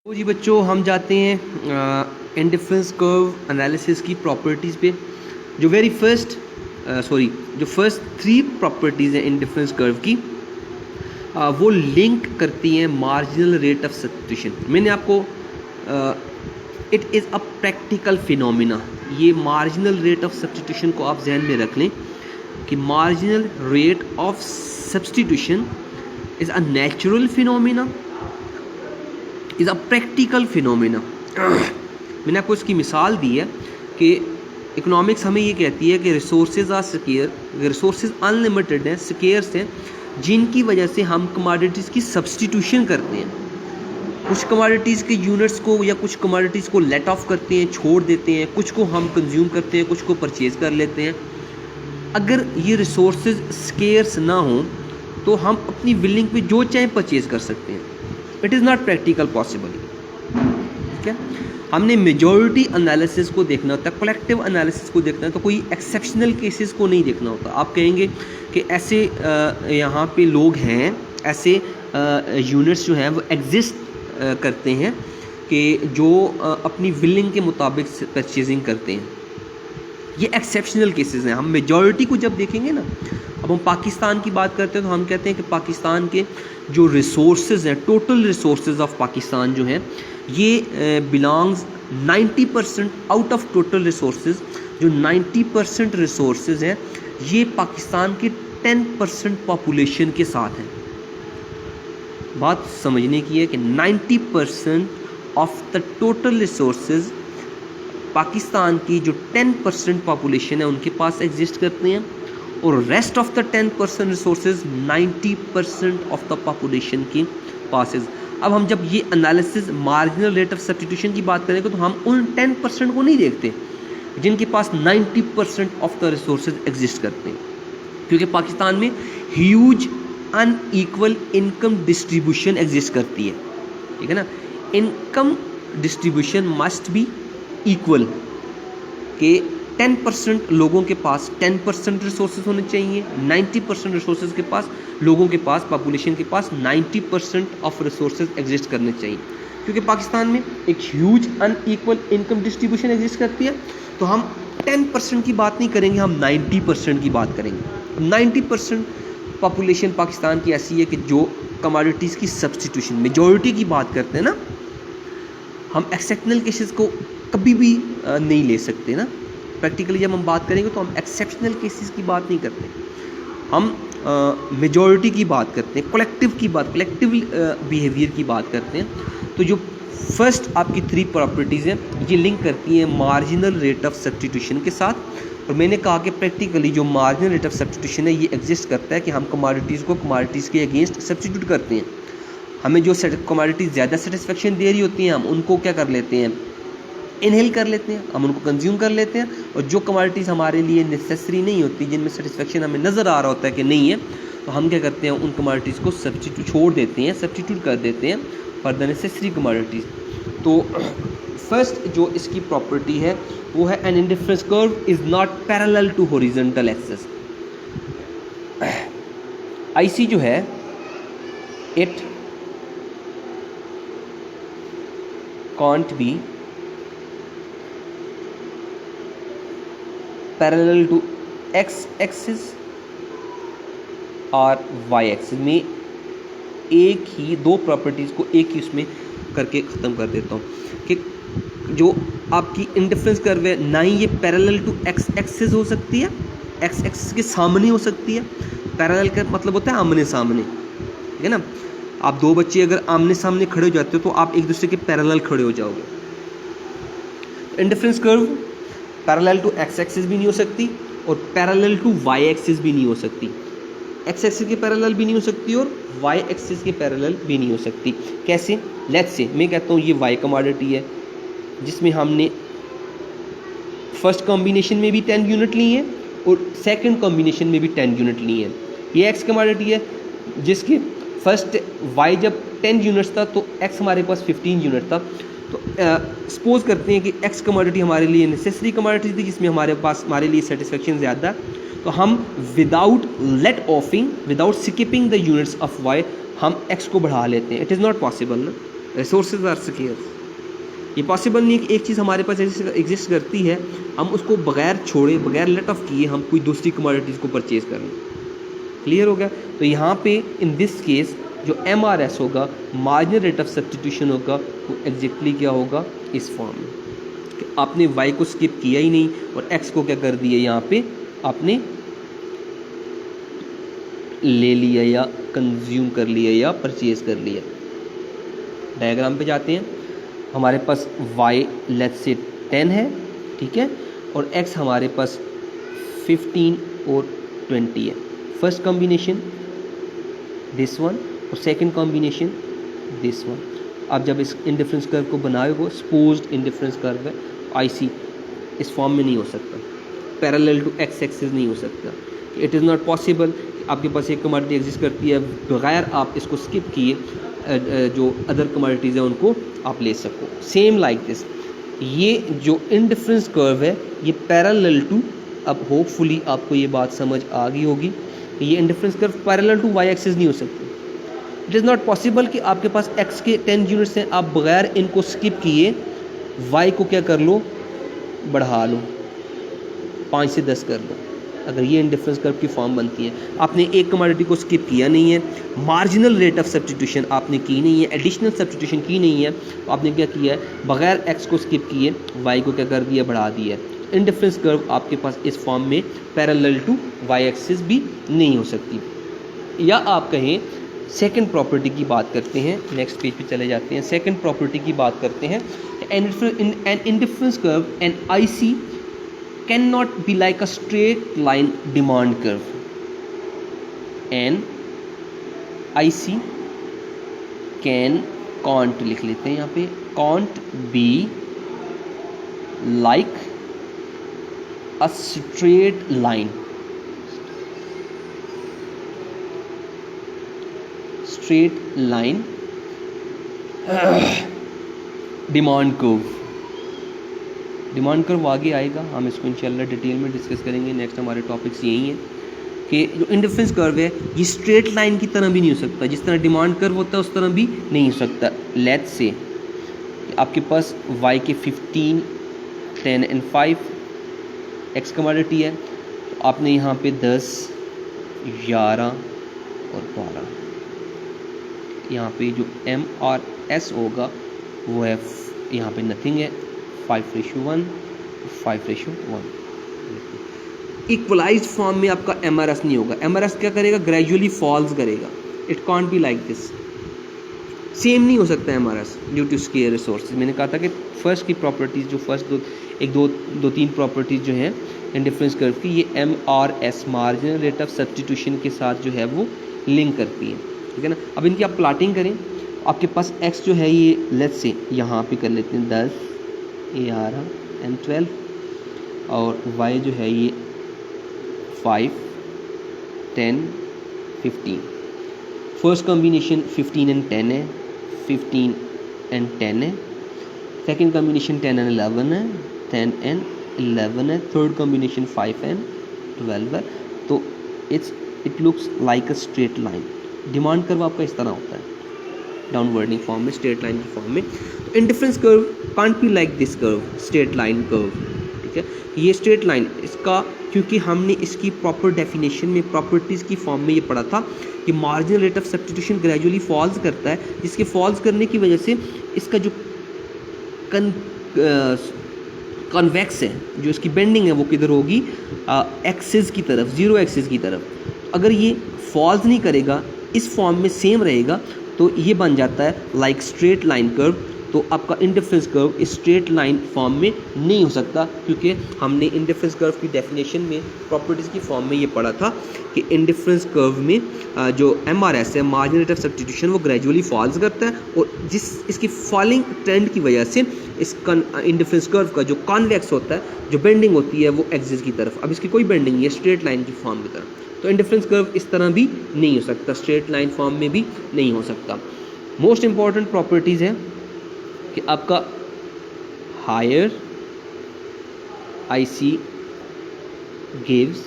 तो जी बच्चों हम जाते हैं इंडिफरेंस कर्व एनालिसिस की प्रॉपर्टीज़ पे। जो वेरी फर्स्ट जो फर्स्ट थ्री प्रॉपर्टीज़ हैं इंडिफरेंस कर्व की, वो लिंक करती हैं मार्जिनल रेट ऑफ सब्स्टिट्यूशन। मैंने आपको it is a practical phenomena, ये मार्जिनल रेट ऑफ सब्स्टिट्यूशन को आप जहन में रख लें कि marginal rate of substitution is a natural phenomena, is a practical phenomena. मैंने आपको इसकी मिसाल दी है कि इकोनॉमिक्स हमें ये कहती है कि resources are scarce, resources unlimited हैं, स्केयर्स हैं, जिनकी वजह से हम कमोडिटीज़ की सब्स्टिट्यूशन करते हैं। कुछ कमोडिटीज़ के यूनिट्स को या कुछ कमोडिटीज़ को लेट ऑफ करते हैं, छोड़ देते हैं, कुछ को हम कंज्यूम करते हैं, कुछ को परचेज़ कर लेते हैं। अगर ये रिसोर्सेज स्केयर्स ना हों तो हम अपनी विलिंग पे जो चाहे परचेज़ कर सकते हैं। It is not practical possible. ठीक है, हमने मेजॉरिटी एनालिसिस को देखना होता है, कलेक्टिव एनालिसिस को देखना है, तो कोई एक्सेप्शनल केसेस को नहीं देखना होता। आप कहेंगे कि ऐसे यहाँ पे लोग हैं, ऐसे यूनिट्स जो हैं वो एग्जिस्ट करते हैं कि जो अपनी विलिंग के मुताबिक परचेजिंग करते हैं। ये एक्सेप्शनल केसेस हैं। हम मेजॉरिटी को जब देखेंगे ना, अब हम पाकिस्तान की बात करते हैं तो हम कहते हैं कि पाकिस्तान के जो रिसोर्सेज हैं, टोटल रिसोर्सेज ऑफ पाकिस्तान जो हैं, ये belongs 90% out of total resources. जो 90% रिसोर्सेज हैं ये पाकिस्तान के 10% पॉपुलेशन के साथ हैं। बात समझने की है कि 90% of the total resources Pakistan की जो 10% पॉपुलेशन है उनके पास एग्जिस्ट करते हैं, और rest of the 10% resources 90% of the population के पास है। अब हम जब ये analysis marginal rate of substitution की बात करेंगे तो हम उन 10% को नहीं देखते जिनके पास 90% ऑफ द रिसोर्सेज एग्जिस्ट करते हैं, क्योंकि पाकिस्तान में huge unequal income distribution exist करती है। ठीक है ना, income distribution must be equal, के 10% लोगों के पास 10% रिसोर्सेज होने चाहिए, 90% रिसोर्सेज के पास, लोगों के पास, पॉपुलेशन के पास 90% ऑफ रिसोर्सेज एग्जिस्ट करने चाहिए। क्योंकि पाकिस्तान में एक huge unequal income distribution exist करती है, तो हम 10% की बात नहीं करेंगे, हम 90% की बात करेंगे। 90% पॉपुलेशन पाकिस्तान की ऐसी है कि जो कमोडिटीज़ की सब्स्टिट्यूशन, मेजॉरिटी की बात करते हैं ना, हम एक्सेप्शनल केसेस को कभी भी नहीं ले सकते ना। प्रैक्टिकली जब हम बात करेंगे तो हम एक्सेप्शनल केसेस की बात नहीं करते, हम मेजॉरिटी की बात करते हैं, कलेक्टिव बिहेवियर की बात करते हैं। तो जो फर्स्ट आपकी थ्री प्रॉपर्टीज़ हैं ये लिंक करती हैं मार्जिनल रेट ऑफ सब्स्टिट्यूशन के साथ। और मैंने कहा कि प्रैक्टिकली जो मार्जिनल रेट ऑफ सब्स्टिट्यूशन है ये एग्जिस्ट करता है कि हम कमोडिटीज़ को कमोडिटीज़ के अगेंस्ट सब्स्टिट्यूट करते हैं। हमें जो कमोडिटीज़ ज़्यादा सेटिस्फेक्शन दे रही होती हैं हम उनको क्या कर लेते हैं, इनहेल कर लेते हैं, हम उनको कंज्यूम कर लेते हैं। और जो कमोडिटीज़ हमारे लिए नेसेसरी नहीं होती, जिनमें सेटिस्फेक्शन हमें नज़र आ रहा होता है कि नहीं है, तो हम क्या करते हैं, उन कमोडिटीज़ को सब्स्टिट्यूट छोड़ देते हैं, सब्स्टिट्यूट कर देते हैं फॉर द नेसेसरी कमोडिटीज़। तो फर्स्ट जो इसकी प्रॉपर्टी है वो है an indifference curve is not parallel to horizontal axis. IC जो है it can't be parallel to X axis और वाई एक्सिस में। एक ही दो प्रॉपर्टीज़ को एक ही उसमें करके ख़त्म कर देता हूँ कि जो आपकी इंडिफरेंस कर्व है ना ही ये पैरेलल टू एक्स एक्सिस हो सकती है, एक्स एक्सिस के सामने हो सकती है। पैरेलल का मतलब होता है आमने सामने, ठीक है ना। आप दो बच्चे अगर आमने सामने खड़े हो जाते हो तो आप एक दूसरे के पैरेलल खड़े हो जाओगे। Indifference curve parallel to X axis भी नहीं हो सकती और पैरेलल टू वाई एक्सिस भी नहीं हो सकती, एक्स एक्सिस के पैरेलल भी नहीं हो सकती और वाई एक्सिस के पैरेलल भी नहीं हो सकती। कैसे? लेट्स से मैं कहता हूँ ये वाई कमोडिटी है जिसमें हमने फर्स्ट कॉम्बिनेशन में भी 10 यूनिट ली हैं और सेकंड कॉम्बिनेशन में भी 10 यूनिट ली हैं। ये एक्स कमोडिटी है जिसके फर्स्ट वाई जब 10 यूनिट्स था तो एक्स हमारे पास 15 यूनिट था। तो सपोज करते हैं कि एक्स कमोडिटी हमारे लिए नेसेसरी कमोडिटी थी जिसमें हमारे लिए सेटिस्फेक्शन ज़्यादा, तो हम without let offing, without skipping the units of Y हम एक्स को बढ़ा लेते हैं। इट इज़ नॉट पॉसिबल ना। Resources are scarce. ये पॉसिबल नहीं है कि एक चीज़ हमारे पास एग्जिस्ट करती है, हम उसको बगैर छोड़े, बगैर लेट ऑफ किए हम कोई दूसरी कमोडिटीज़ को परचेज़ करें। क्लियर हो गया? तो यहाँ पे इन दिस केस जो MRS होगा, मार्जिनल रेट ऑफ सब्स्टिट्यूशन होगा, वो एग्जैक्टली क्या होगा, इस फॉर्म में कि आपने y को स्किप किया ही नहीं और x को क्या कर दिया, यहाँ पे आपने ले लिया या कंज्यूम कर लिया या परचेज कर लिया। डायग्राम पे जाते हैं। हमारे पास y लेट्स से 10 है, ठीक है, और x हमारे पास 15 और 20 है। फर्स्ट कॉम्बिनेशन दिस वन और सेकंड कॉम्बिनेशन दिस वन। आप जब इस इंडिफरेंस कर्व को बनाओगे, सपोज्ड इंडिफरेंस कर्व है IC, इस फॉर्म में नहीं हो सकता, पैरेलल टू x एक्सिस नहीं हो सकता। It is not possible. आपके पास एक कमोडिटी एग्जिस्ट करती है, बगैर आप इसको स्किप किए जो अदर कमोडिटीज़ हैं उनको आप ले सको। सेम लाइक दिस, ये जो इंडिफरेंस कर्व है ये पैरेलल टू, अब होपफुली आपको ये बात समझ आ गई होगी कि ये indifference curve parallel to y axis नहीं हो सकती। इट इज़ नॉट पॉसिबल कि आपके पास x के 10 यूनिट्स हैं, आप बगैर इनको स्किप किए y को क्या कर लो, बढ़ा लो, 5 से 10 कर लो। अगर ये इंडिफरेंस कर्व की फॉर्म बनती है, आपने एक कमोडिटी को स्किप किया नहीं है, मार्जिनल रेट ऑफ सब्स्टिट्यूशन आपने की नहीं है, एडिशनल सब्स्टिट्यूशन की नहीं है, तो आपने क्या किया है, बगैर x को स्किप किए y को क्या कर दिया, बढ़ा दिया। इंडिफरेंस कर्व आपके पास इस फॉर्म में पैरेलल टू y एक्सिस भी नहीं हो सकती। या आप कहें सेकंड प्रॉपर्टी की बात करते हैं, नेक्स्ट पेज पे चले जाते हैं। सेकंड प्रॉपर्टी की बात करते हैं, an indifference curve an IC can not be like a straight line demand curve. An IC can, can't लिख लेते हैं यहाँ पे, can't be like a straight line, straight line demand curve. Demand curve आगे आएगा, हम इसको इंशाल्लाह डिटेल में डिस्कस करेंगे। नेक्स्ट हमारे टॉपिक्स यही हैं कि जो इंडिफरेंस कर्व है ये स्ट्रेट लाइन की तरह भी नहीं हो सकता, जिस तरह डिमांड कर्व होता है उस तरह भी नहीं हो सकता। लेट्स से आपके पास y के 15, 10 एंड 5 x कमोडिटी है, तो आपने यहाँ पे 10, 11 और 12, यहाँ पे जो MRS होगा वो है, यहाँ पे नथिंग है, 5:1, 5:1। इक्वलाइज्ड फॉर्म में आपका MRS नहीं होगा। MRS क्या करेगा, ग्रेजुअली फॉल्स करेगा। It can't be like this, same नहीं हो सकता MRS due to scarce resources. मैंने कहा था कि फर्स्ट की प्रॉपर्टीज़ जो फर्स्ट दो तीन प्रॉपर्टीज़ जो हैं इंडिफरेंस कर्व की, ये MRS marginal rate of substitution के साथ जो है वो लिंक करती है, ठीक है ना। अब इनकी आप प्लाटिंग करें, आपके पास x जो है ये लेट्स से यहाँ पे कर लेते हैं 10, 11 एंड 12, और y जो है ये 5, 10, 15। फर्स्ट कॉम्बिनेशन 15 एंड 10 है, 15 एंड 10 है। सेकंड कॉम्बिनेशन 10 एंड 11 है, 10 एंड 11 है। थर्ड कॉम्बिनेशन 5 एंड 12 है। तो it looks like a straight line. Demand curve आपका इस तरह होता है, डाउनवर्डिंग फॉर्म में, स्ट्रेट लाइन की फॉर्म में। तो indifference curve can't be like this curve, straight line curve, ठीक है। ये स्ट्रेट लाइन इसका, क्योंकि हमने इसकी प्रॉपर डेफिनेशन में प्रॉपर्टीज़ की फॉर्म में ये पढ़ा था कि marginal rate of substitution gradually falls करता है, जिसके फॉल्स करने की वजह से इसका जो कन्वेक्स है, जो इसकी बेंडिंग है वो किधर होगी, एक्सिस की तरफ, जीरो एक्सिस की तरफ। अगर ये फॉल्स नहीं करेगा, इस फॉर्म में सेम रहेगा, तो ये बन जाता है लाइक स्ट्रेट लाइन कर्व। तो आपका इंडिफरेंस कर्व इस स्ट्रेट लाइन फॉर्म में नहीं हो सकता, क्योंकि हमने इंडिफरेंस कर्व की डेफिनेशन में प्रॉपर्टीज़ की फॉर्म में ये पढ़ा था कि इंडिफरेंस कर्व में जो MRS है, मार्जिनल रेट ऑफ सब्स्टिट्यूशन, वो ग्रेजुअली फॉल्स करता है, और जिस इसकी फॉलिंग ट्रेंड की वजह से इस इंडिफरेंस कर्व का जो कॉन्वेक्स होता है, जो बेंडिंग होती है, वो एक्सिस की तरफ। अब इसकी कोई बेंडिंग नहीं है, स्ट्रेट लाइन की फॉर्म की तरफ। तो इंडिफरेंस कर्व इस तरह भी नहीं हो सकता, स्ट्रेट लाइन फॉर्म में भी नहीं हो सकता। मोस्ट इंपॉर्टेंट प्रॉपर्टीज़ है कि आपका higher IC gives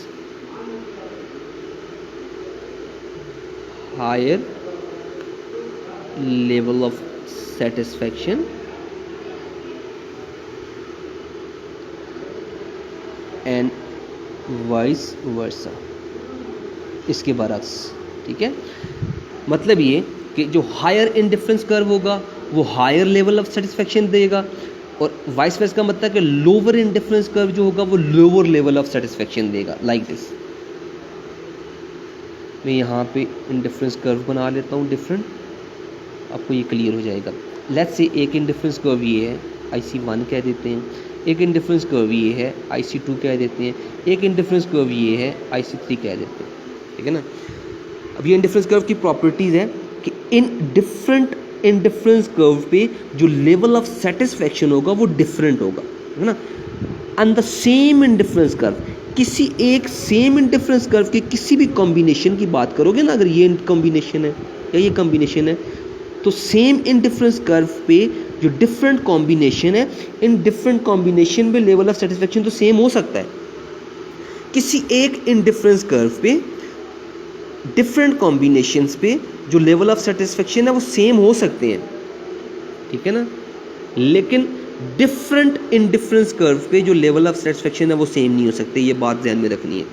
higher level of satisfaction and vice versa, इसके बरक्स। ठीक है, मतलब ये कि जो हायर इंडिफरेंस कर्व होगा वो हायर लेवल ऑफ सेटिस्फैक्शन देगा, और वाइस वर्सा का मतलब कि लोअर इंडिफरेंस कर्व जो होगा वो लोअर लेवल ऑफ सेटिस्फैक्शन देगा। लाइक दिस, मैं यहाँ पे इंडिफरेंस कर्व बना लेता हूँ डिफरेंट, आपको ये क्लियर हो जाएगा। लेट्स से एक इंडिफरेंस कर्व ये है, IC1 कह देते हैं, एक इंडिफरेंस कर्व ये है, IC2 कह देते हैं, एक इंडिफरेंस कर्व ये है, IC3 कह देते हैं। ठीक है ना। अब ये इंडिफरेंस कर्व की प्रॉपर्टीज़ है कि इन डिफरेंट इंडिफरेंस कर्व पे जो लेवल ऑफ सेटिस्फैक्शन होगा वो डिफरेंट होगा, है ना। And the same indifference curve, किसी एक सेम इंडिफरेंस कर्व के किसी भी कॉम्बिनेशन की बात करोगे ना, अगर ये कॉम्बिनेशन है या ये कॉम्बिनेशन है, तो सेम इंडिफरेंस कर्व पे जो डिफरेंट कॉम्बिनेशन है, इन डिफरेंट कॉम्बिनेशन पे लेवल ऑफ सेटिस्फैक्शन तो सेम हो सकता है। किसी एक इंडिफरेंस कर्व पे डिफरेंट कॉम्बिनेशंस पे जो लेवल ऑफ सेटिस्फैक्शन है वो सेम हो सकते हैं, ठीक है ना, लेकिन डिफरेंट इंडिफरेंस कर्व पे जो लेवल ऑफ सेटिस्फैक्शन है वो सेम नहीं हो सकते। ये बात ध्यान में रखनी है।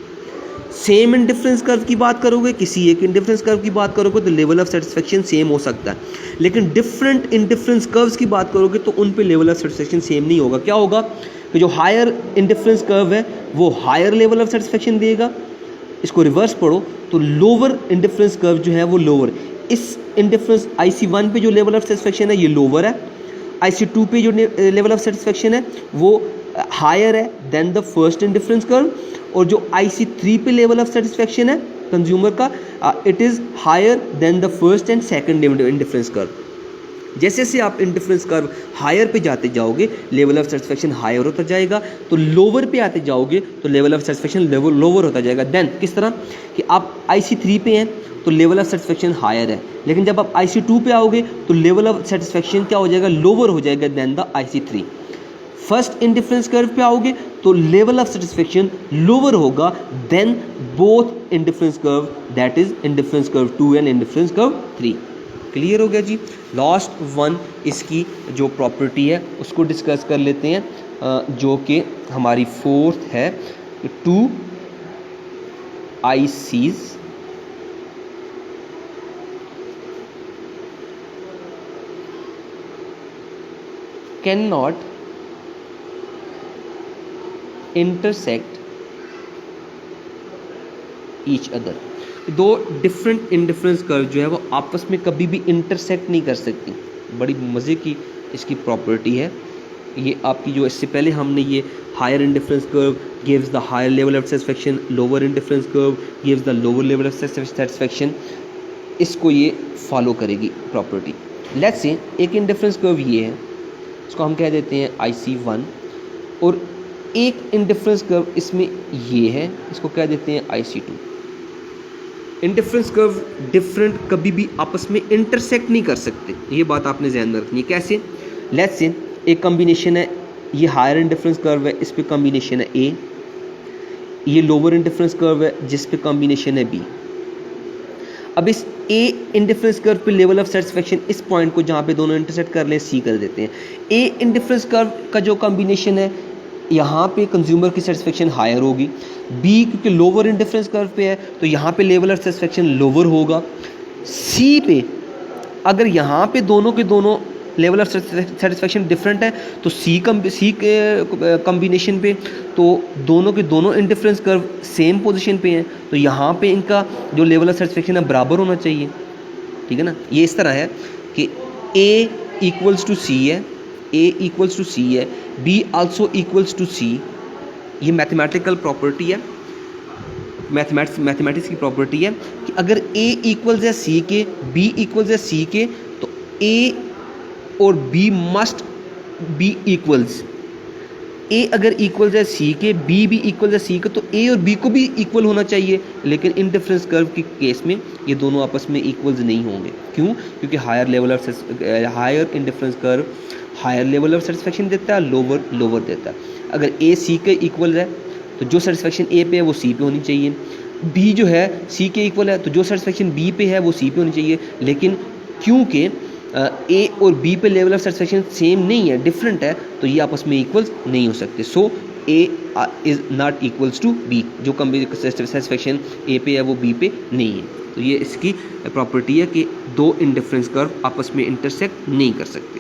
सेम इंडिफरेंस कर्व की बात करोगे, किसी एक इंडिफरेंस कर्व की बात करोगे तो लेवल ऑफ सेटिस्फैक्शन सेम हो सकता है, लेकिन डिफरेंट इंडिफरेंस कर्व्स की बात करोगे तो उन पे लेवल ऑफ सेटिस्फैक्शन सेम नहीं होगा। क्या होगा कि जो हायर इंडिफरेंस कर्व है वो हायर लेवल ऑफ सेटिस्फैक्शन देगा, इसको रिवर्स पढ़ो तो लोअर इंडिफरेंस कर्व जो है वो लोअर, इस इंडिफरेंस IC1 पे जो लेवल ऑफ सेटिस्फैक्शन है ये लोअर है, IC2 पे जो लेवल ऑफ सेटिस्फैक्शन है वो हायर है than the first indifference curve, और जो IC3 पे लेवल ऑफ सेटिस्फैक्शन है कंज्यूमर का, it is higher than the first and second indifference curve. जैसे जैसे आप इंडिफरेंस कर्व हायर पे जाते जाओगे लेवल ऑफ सेटिस्फैक्शन हायर होता जाएगा, तो लोअर पे आते जाओगे तो लेवल ऑफ सेटिस्फैक्शन लोअर होता जाएगा। देन किस तरह कि आप IC3 पे हैं तो लेवल ऑफ सेटिस्फैक्शन हायर है, लेकिन जब आप IC2 पे आओगे तो लेवल ऑफ सेटिस्फैक्शन क्या हो जाएगा, लोअर हो जाएगा than the IC3। First indifference curve पे आओगे तो लेवल ऑफ सेटिस्फैक्शन लोअर होगा than both indifference curve, that is indifference curve 2 and indifference curve 3। Clear हो गया जी। लास्ट वन इसकी जो प्रॉपर्टी है उसको डिस्कस कर लेते हैं, जो कि हमारी फोर्थ है, 2 ICs can not intersect each other. दो डिफरेंट इंडिफरेंस कर्व जो है वो आपस में कभी भी इंटरसेक्ट नहीं कर सकती। बड़ी मज़े की इसकी प्रॉपर्टी है ये आपकी, जो इससे पहले हमने ये higher indifference curve gives the higher level of satisfaction, lower indifference curve gives the lower level of satisfaction, इसको ये फॉलो करेगी प्रॉपर्टी। लेट्स से एक इंडिफरेंस कर्व ये है, इसको हम कह देते हैं IC1, और एक इंडिफरेंस कर्व इसमें ये है, इसको कह देते हैं IC2। इंडिफरेंस कर्व डिफरेंट कभी भी आपस में इंटरसेक्ट नहीं कर सकते, ये बात आपने ध्यान में रखनी है। कैसे? लेट्स से एक कॉम्बिनेशन है, ये हायर इंडिफरेंस कर्व है, इस पे कॉम्बिनेशन है A, ये लोअर इंडिफरेंस कर्व है जिस पे कॉम्बिनेशन है B। अब इस A इंडिफरेंस कर्व पे लेवल ऑफ सेटिस्फैक्शन इस पॉइंट को जहाँ पे दोनों इंटरसेक्ट कर लें C कर देते हैं। A इंडिफरेंस कर्व का जो कॉम्बिनेशन है यहाँ पे कंज्यूमर की सेटिस्फैक्शन हायर होगी, B क्योंकि लोअर इंडिफरेंस कर्व पे है तो यहाँ पे लेवल ऑफ सेटिस्फैक्शन लोअर होगा। C पे अगर यहाँ पे दोनों के दोनों लेवल ऑफ सेटिस्फैक्शन डिफरेंट है तो C के कॉम्बिनेशन पे तो दोनों के दोनों इंडिफरेंस कर्व सेम पोजीशन पे हैं, तो यहाँ पे इनका जो लेवल ऑफ सेटिस्फैक्शन है बराबर होना चाहिए, ठीक है ना। ये इस तरह है कि A इक्वल्स टू C है, A इक्वल्स टू C है, B also equals to C। ये मैथमेटिकल प्रॉपर्टी है, मैथमेटिक्स की प्रॉपर्टी है कि अगर A इक्वल्स है C के, B इक्वल्स है C के, तो A और B must be equals. A अगर इक्वल्स है C के, B भी इक्वल्स है C के, तो A और B को भी इक्वल होना चाहिए, लेकिन इंडिफरेंस कर्व के केस में ये दोनों आपस में इक्वल्स नहीं होंगे। क्यों? क्योंकि higher indifference curve higher level of satisfaction देता है, लोअर देता है। अगर A C के इक्वल है तो जो सेटिस्फैक्शन A पे है वो C पे होनी चाहिए, B जो है C के इक्वल है तो जो सेटिस्फैक्शन B पे है वो C पे होनी चाहिए, लेकिन क्योंकि ए और बी पे लेवल ऑफ सेटिस्फेक्शन सेम नहीं है, डिफरेंट है, तो ये आपस में इक्वल नहीं हो सकते। So A is not equals to B, जो सेटिस्फेक्शन ए पे है वो बी पे नहीं है। तो ये इसकी प्रॉपर्टी है कि दो इंडिफरेंस कर्व आपस में इंटरसेक्ट नहीं कर सकते।